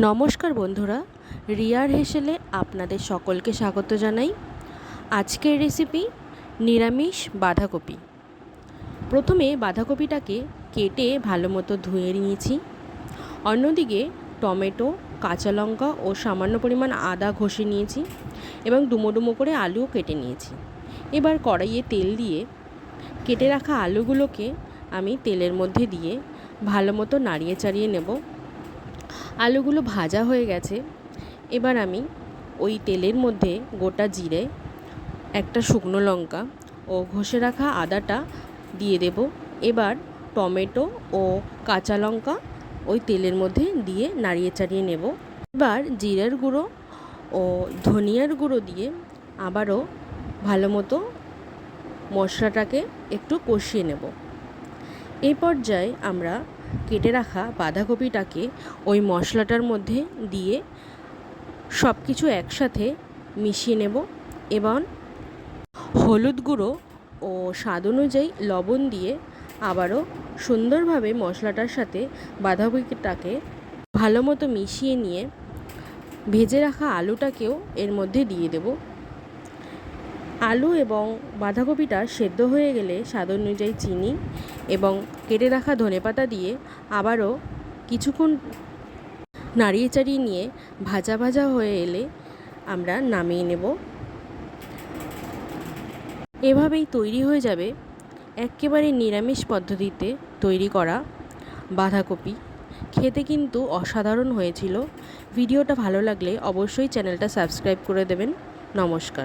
নমস্কার বন্ধুরা, রিয়ার হেসেলে আপনাদের সকলকে স্বাগত জানাই। আজকের রেসিপি নিরামিষ বাঁধাকপি। প্রথমে বাঁধাকপিটাকে কেটে ভালো মতো ধুয়ে নিয়েছি। অন্যদিকে টমেটো, কাঁচা লঙ্কা ও সামান্য পরিমাণ আদা ঘষে নিয়েছি এবং ডুমো ডুমো করে আলুও কেটে নিয়েছি। এবার কড়াইয়ে তেল দিয়ে কেটে রাখা আলুগুলোকে আমি তেলের মধ্যে দিয়ে ভালো মতো নাড়িয়ে চাড়িয়ে নেব। আলুগুলো ভাজা হয়ে গেছে। এবার আমি ওই তেলের মধ্যে গোটা জিরে, একটা শুকনো লঙ্কা ও ঘষে রাখা আদাটা দিয়ে দেব। এবার টমেটো ও কাঁচা লঙ্কা ওই তেলের মধ্যে দিয়ে নাড়িয়ে চাড়িয়ে নেব। এবার জিরের গুঁড়ো ও ধনিয়ার গুঁড়ো দিয়ে আবারও ভালো মতো মশলাটাকে একটু কষিয়ে নেব। এই পর্যায়ে আমরা কেটে রাখা বাঁধাকপিটাকে ওই মশলাটার মধ্যে দিয়ে সব কিছু একসাথে মিশিয়ে নেব এবং হলুদ গুঁড়ো ও স্বাদ অনুযায়ী লবণ দিয়ে আবারও সুন্দরভাবে মশলাটার সাথে বাঁধাকপিটাকে ভালো মতো মিশিয়ে নিয়ে ভেজে রাখা আলুটাকেও এর মধ্যে দিয়ে দেব। আলু এবং বাঁধাকপিটা সেদ্ধ হয়ে গেলে স্বাদ অনুযায়ী চিনি এবং কেটে রাখা ধনেপাতা দিয়ে আবারও কিছুক্ষণ নাড়িয়ে চাড়িয়ে নিয়ে ভাজা ভাজা হয়ে এলে আমরা নামিয়ে নেব। এভাবেই তৈরি হয়ে যাবে একেবারে নিরামিষ পদ্ধতিতে তৈরি করা বাঁধাকপি। খেতে কিন্তু অসাধারণ হয়েছিল। ভিডিওটা ভালো লাগলে অবশ্যই চ্যানেলটা সাবস্ক্রাইব করে দেবেন। নমস্কার।